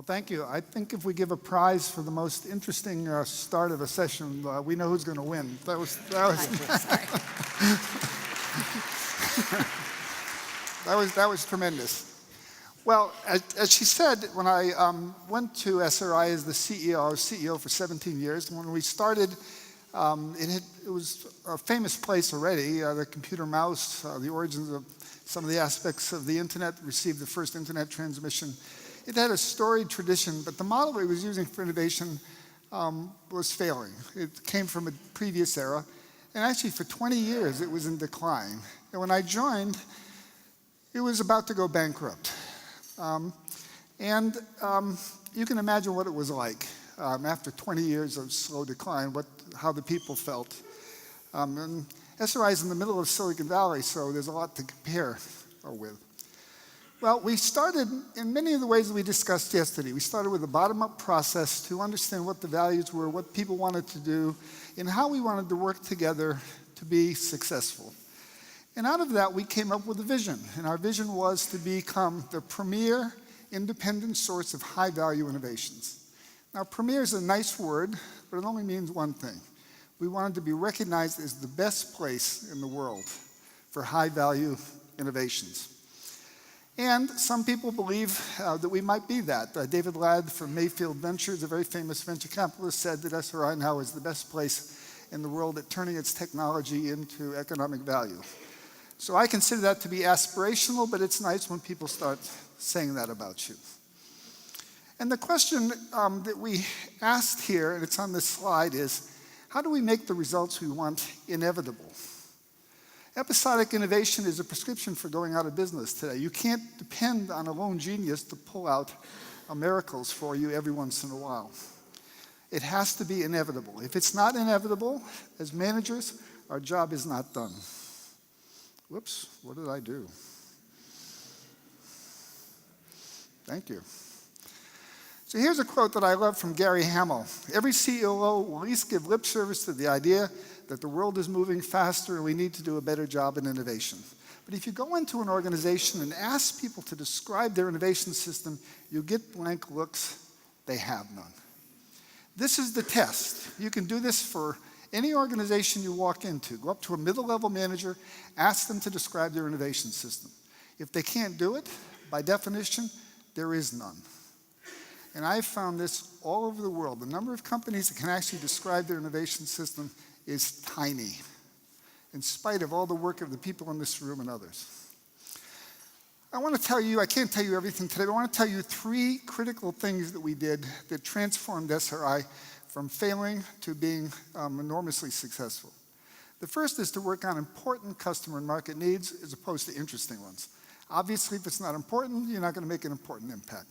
Well, thank you. I think if we give a prize for the most interesting start of a session, we know who's going to win. That was that was tremendous. Well, as she said, when I went to SRI as the CEO, I was CEO for 17 years. When we started, it was a famous place already. The computer mouse, the origins of some of the aspects of the internet, received the first internet transmission. It had a storied tradition, but the model it was using for innovation was failing. It came from a previous era, and actually for 20 years it was in decline. And when I joined, it was about to go bankrupt. You can imagine what it was like after 20 years of slow decline, how the people felt. And SRI is in the middle of Silicon Valley, so there's a lot to compare with. Well, we started in many of the ways that we discussed yesterday. We started with a bottom-up process to understand what the values were, what people wanted to do, and how we wanted to work together to be successful. And out of that, we came up with a vision. And our vision was to become the premier independent source of high-value innovations. Now, premier is a nice word, but it only means one thing. We wanted to be recognized as the best place in the world for high-value innovations. And some people believe that we might be that. David Ladd from Mayfield Ventures, a very famous venture capitalist, said that SRI now is the best place in the world at turning its technology into economic value. So I consider that to be aspirational, but it's nice when people start saying that about you. And the question that we asked here, and it's on this slide, is how do we make the results we want inevitable? Episodic innovation is a prescription for going out of business today. You can't depend on a lone genius to pull out miracles for you every once in a while. It has to be inevitable. If it's not inevitable, as managers, our job is not done. Whoops, what did I do? Thank you. So here's a quote that I love from Gary Hamel. Every CEO will at least give lip service to the idea that the world is moving faster and we need to do a better job in innovation. But if you go into an organization and ask people to describe their innovation system, you get blank looks. They have none. This is the test. You can do this for any organization you walk into. Go up to a middle-level manager, ask them to describe their innovation system. If they can't do it, by definition, there is none. And I've found this all over the world. The number of companies that can actually describe their innovation system is tiny, in spite of all the work of the people in this room and others. I want to tell you, I can't tell you everything today, but I want to tell you 3 critical things that we did that transformed SRI from failing to being enormously successful. The first is to work on important customer and market needs as opposed to interesting ones. Obviously, if it's not important, you're not going to make an important impact.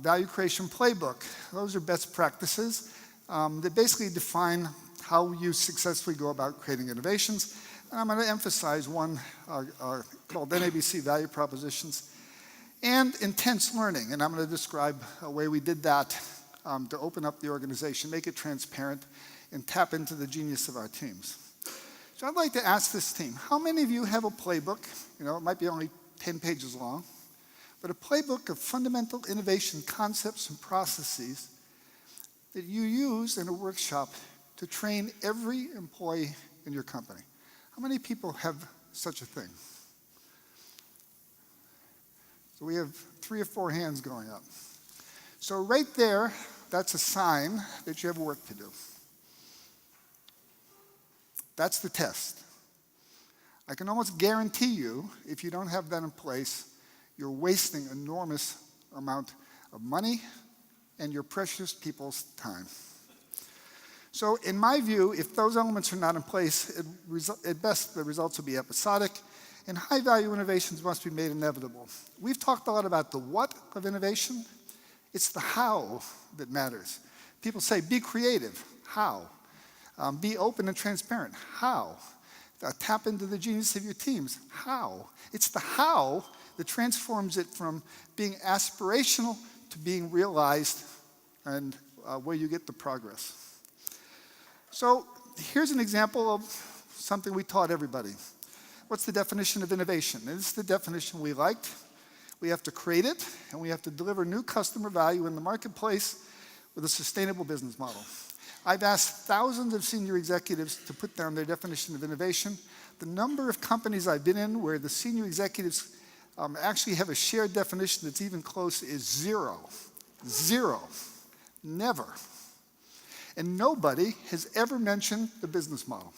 Value creation playbook. Those are best practices that basically define how you successfully go about creating innovations. And I'm going to emphasize one called NABC value propositions and intense learning. And I'm going to describe a way we did that to open up the organization, make it transparent, and tap into the genius of our teams. So I'd like to ask this team, how many of you have a playbook? You know, it might be only 10 pages long, but a playbook of fundamental innovation concepts and processes that you use in a workshop to train every employee in your company. How many people have such a thing? So we have 3 or 4 hands going up. So right there, that's a sign that you have work to do. That's the test. I can almost guarantee you, if you don't have that in place, you're wasting an enormous amount of money and your precious people's time. So in my view, if those elements are not in place, at best the results will be episodic, and high-value innovations must be made inevitable. We've talked a lot about the what of innovation. It's the how that matters. People say, be creative. How? Be open and transparent. How? Tap into the genius of your teams. How? It's the how that transforms it from being aspirational to being realized and where you get the progress. So here's an example of something we taught everybody. What's the definition of innovation? And this is the definition we liked. We have to create it, and we have to deliver new customer value in the marketplace with a sustainable business model. I've asked thousands of senior executives to put down their definition of innovation. The number of companies I've been in where the senior executives actually have a shared definition that's even close is zero. Zero. Never. And nobody has ever mentioned the business model.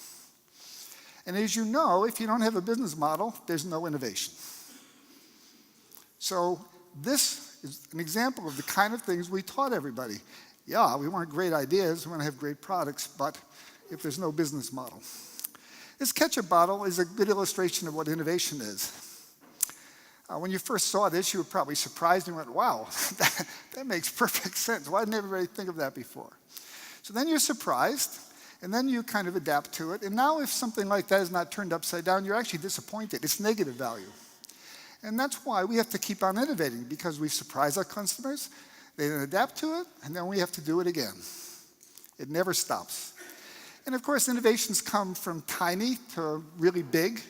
And as you know, if you don't have a business model, there's no innovation. So this is an example of the kind of things we taught everybody. Yeah, we want great ideas, we want to have great products, but if there's no business model. This ketchup bottle is a good illustration of what innovation is. When you first saw this, you were probably surprised and went, wow, that makes perfect sense. Why didn't everybody think of that before? So then you're surprised, and then you kind of adapt to it. And now if something like that is not turned upside down, you're actually disappointed. It's negative value. And that's why we have to keep on innovating, because we surprise our customers, they then adapt to it, and then we have to do it again. It never stops. And of course, innovations come from tiny to really big.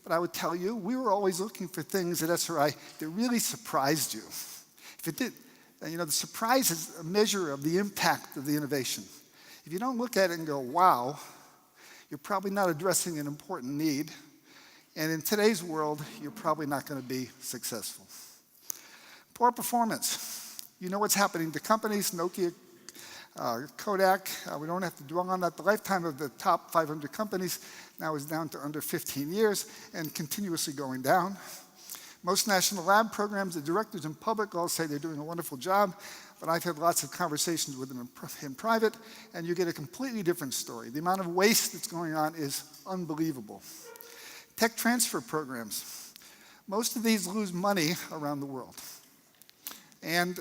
But I would tell you, we were always looking for things at SRI that really surprised you. If it did, the surprise is a measure of the impact of the innovation. If you don't look at it and go, wow, you're probably not addressing an important need. And in today's world, you're probably not going to be successful. Poor performance. You know what's happening to companies, Nokia, Kodak. We don't have to dwell on that. The lifetime of the top 500 companies now is down to under 15 years and continuously going down. Most national lab programs, the directors in public all say they're doing a wonderful job, but I've had lots of conversations with them in private, and you get a completely different story. The amount of waste that's going on is unbelievable. Tech transfer programs. Most of these lose money around the world. And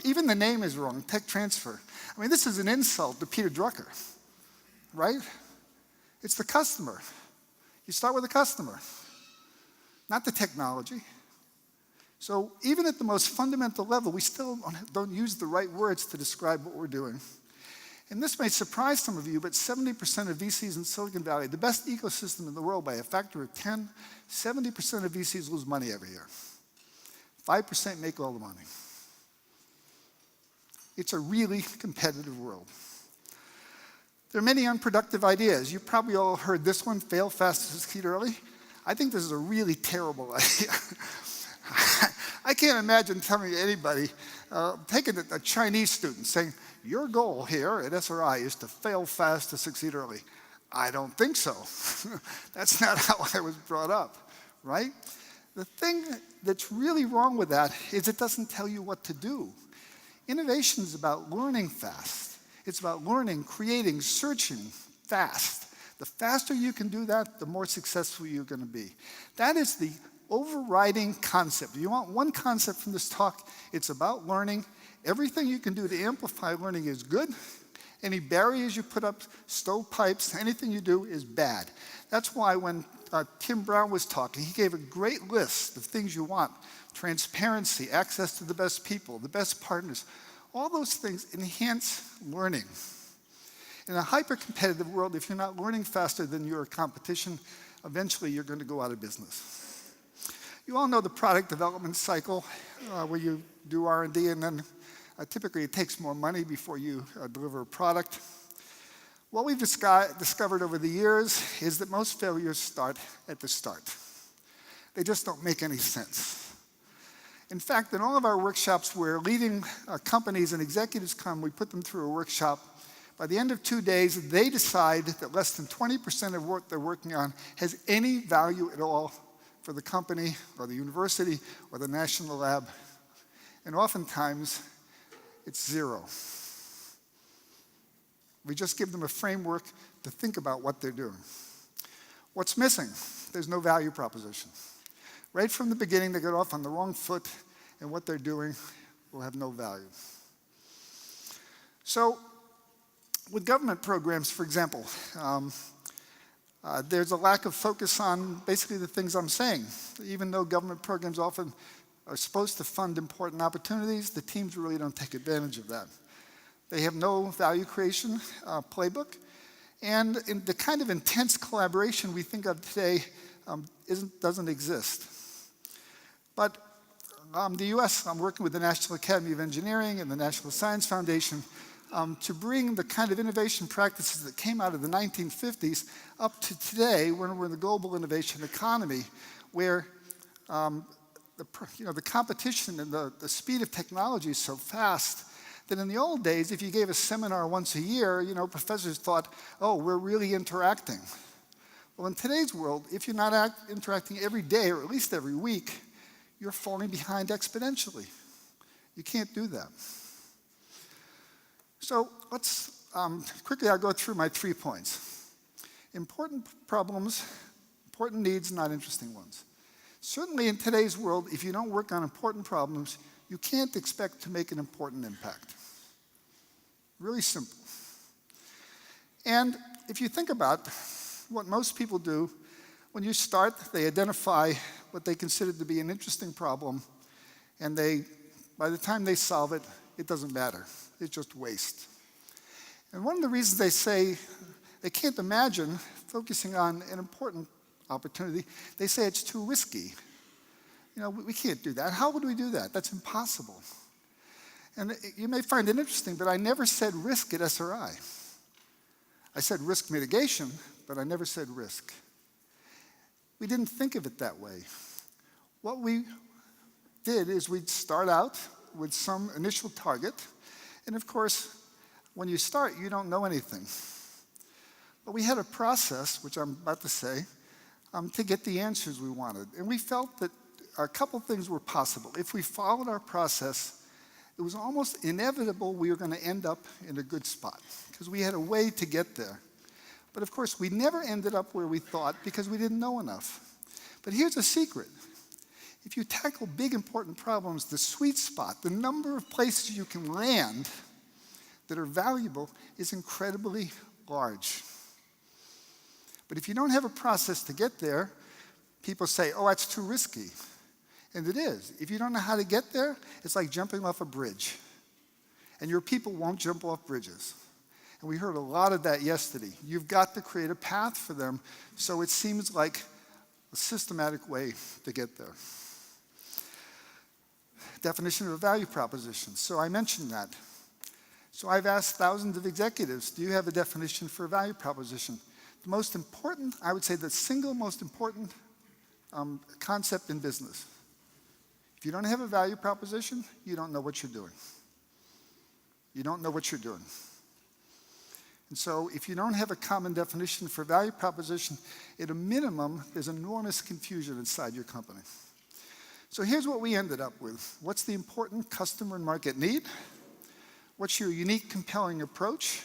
even the name is wrong, tech transfer. I mean, this is an insult to Peter Drucker, right? It's the customer. You start with the customer, not the technology. So even at the most fundamental level, we still don't use the right words to describe what we're doing. And this may surprise some of you, but 70% of VCs in Silicon Valley, the best ecosystem in the world by a factor of 10, 70% of VCs lose money every year. 5% make all the money. It's a really competitive world. There are many unproductive ideas. You've probably all heard this one, fail fast, succeed early. I think this is a really terrible idea. I can't imagine telling anybody, taking a Chinese student, saying, your goal here at SRI is to fail fast to succeed early. I don't think so. That's not how I was brought up, right? The thing that's really wrong with that is it doesn't tell you what to do. Innovation is about learning fast. It's about learning, creating, searching fast. The faster you can do that, the more successful you're going to be. That is the overriding concept. If you want one concept from this talk, it's about learning. Everything you can do to amplify learning is good. Any barriers you put up, stovepipes, anything you do is bad. That's why when Tim Brown was talking, he gave a great list of things you want. Transparency, access to the best people, the best partners. All those things enhance learning. In a hyper-competitive world, if you're not learning faster than your competition, eventually you're going to go out of business. You all know the product development cycle, where you do R&D, and then typically it takes more money before you deliver a product. What we've discovered over the years is that most failures start at the start. They just don't make any sense. In fact, in all of our workshops where leading companies and executives come, we put them through a workshop. By the end of 2 days, they decide that less than 20% of what they're working on has any value at all for the company or the university or the national lab. And oftentimes, it's zero. We just give them a framework to think about what they're doing. What's missing? There's no value proposition. Right from the beginning, they get off on the wrong foot, and what they're doing will have no value. So, with government programs, for example, there's a lack of focus on basically the things I'm saying. Even though government programs often are supposed to fund important opportunities, the teams really don't take advantage of that. They have no value creation playbook, and in the kind of intense collaboration we think of today doesn't exist. But the US, I'm working with the National Academy of Engineering and the National Science Foundation to bring the kind of innovation practices that came out of the 1950s up to today when we're in the global innovation economy, where the competition and the speed of technology is so fast that in the old days, if you gave a seminar once a year, professors thought, oh, we're really interacting. Well, in today's world, if you're not interacting every day or at least every week, you're falling behind exponentially. You can't do that. So let's quickly, I'll go through my 3 points. Important problems, important needs, not interesting ones. Certainly in today's world, if you don't work on important problems, you can't expect to make an important impact. Really simple. And if you think about what most people do, when you start, they identify what they consider to be an interesting problem, and by the time they solve it, it doesn't matter. It's just waste. And one of the reasons they say they can't imagine focusing on an important opportunity, they say it's too risky. We can't do that. How would we do that? That's impossible. And you may find it interesting, but I never said risk at SRI. I said risk mitigation, but I never said risk. We didn't think of it that way. What we did is we'd start out with some initial target, and of course, when you start, you don't know anything. But we had a process, which I'm about to say, to get the answers we wanted. And we felt that a couple things were possible. If we followed our process, it was almost inevitable we were going to end up in a good spot, because we had a way to get there. But of course, we never ended up where we thought because we didn't know enough. But here's a secret. If you tackle big, important problems, the sweet spot, the number of places you can land that are valuable is incredibly large. But if you don't have a process to get there, people say, oh, that's too risky. And it is. If you don't know how to get there, it's like jumping off a bridge. And your people won't jump off bridges. And we heard a lot of that yesterday. You've got to create a path for them so it seems like a systematic way to get there. Definition of a value proposition. So I mentioned that. So I've asked thousands of executives, do you have a definition for a value proposition? The most important, I would say the single most important concept in business. If you don't have a value proposition, you don't know what you're doing. You don't know what you're doing. And so if you don't have a common definition for value proposition, at a minimum, there's enormous confusion inside your company. So here's what we ended up with. What's the important customer and market need? What's your unique, compelling approach,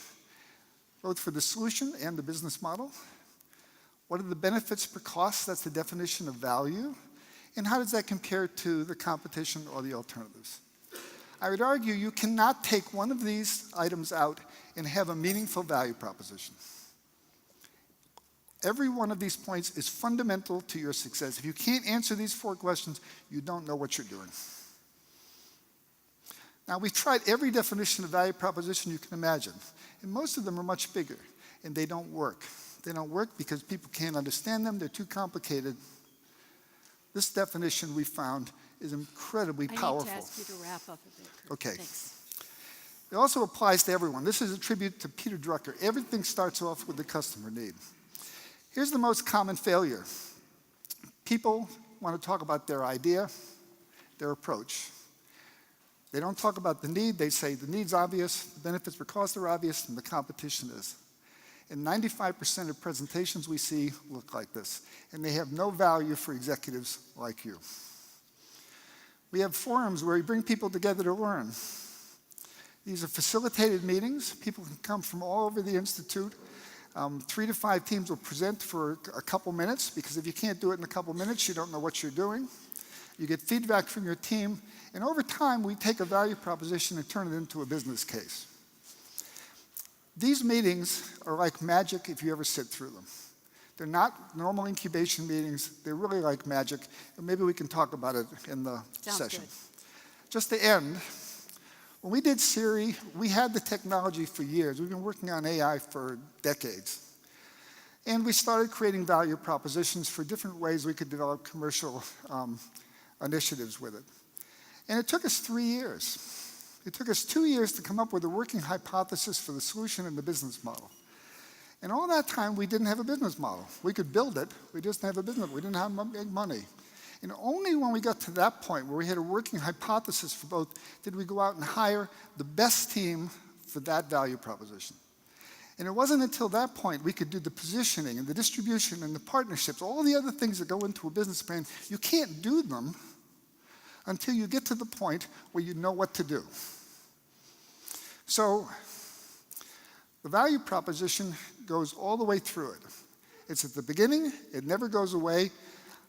both for the solution and the business model? What are the benefits per cost? That's the definition of value. And how does that compare to the competition or the alternatives? I would argue you cannot take one of these items out and have a meaningful value proposition. Every one of these points is fundamental to your success. If you can't answer these 4 questions, you don't know what you're doing. Now, we've tried every definition of value proposition you can imagine, and most of them are much bigger, and they don't work. They don't work because people can't understand them. They're too complicated. This definition we found is incredibly powerful. I need to ask you to wrap up a bit, Curt. Okay. Thanks. It also applies to everyone. This is a tribute to Peter Drucker. Everything starts off with the customer need. Here's the most common failure. People want to talk about their idea, their approach. They don't talk about the need. They say the need's obvious, the benefits per cost are obvious, and the competition is. And 95% of presentations we see look like this, and they have no value for executives like you. We have forums where we bring people together to learn. These are facilitated meetings. People can come from all over the Institute. 3 to 5 teams will present for a couple minutes, because if you can't do it in a couple minutes, you don't know what you're doing. You get feedback from your team, and over time, we take a value proposition and turn it into a business case. These meetings are like magic if you ever sit through them. They're not normal incubation meetings. They're really like magic, and maybe we can talk about it in the session. Good. Just to end, when we did Siri, we had the technology for years. We've been working on AI for decades. And we started creating value propositions for different ways we could develop commercial initiatives with it. And it took us 3 years. It took us 2 years to come up with a working hypothesis for the solution and the business model. And all that time, we didn't have a business model. We could build it, we just didn't have a business. We didn't have big money. And only when we got to that point where we had a working hypothesis for both did we go out and hire the best team for that value proposition. And it wasn't until that point we could do the positioning and the distribution and the partnerships, all the other things that go into a business plan. You can't do them until you get to the point where you know what to do. So the value proposition goes all the way through it. It's at the beginning, it never goes away.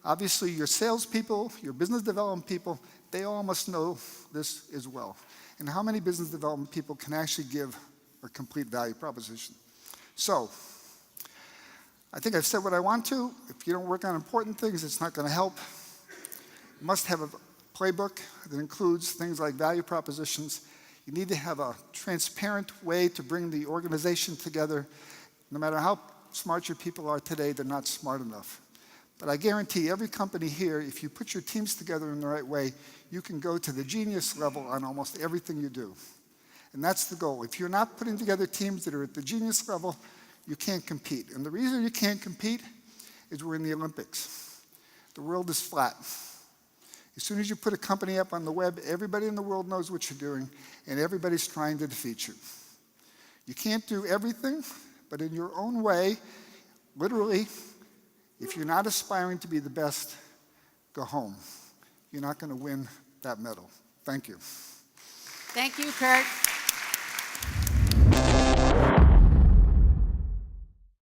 Obviously, your salespeople, your business development people, they all must know this as well. And how many business development people can actually give a complete value proposition? So, I think I've said what I want to. If you don't work on important things, it's not going to help. You must have a playbook that includes things like value propositions. You need to have a transparent way to bring the organization together. No matter how smart your people are today, they're not smart enough. But I guarantee every company here, if you put your teams together in the right way, you can go to the genius level on almost everything you do. And that's the goal. If you're not putting together teams that are at the genius level, you can't compete. And the reason you can't compete is we're in the Olympics. The world is flat. As soon as you put a company up on the web, everybody in the world knows what you're doing, and everybody's trying to defeat you. You can't do everything, but in your own way, literally, if you're not aspiring to be the best, go home. You're not going to win that medal. Thank you. Thank you, Curt.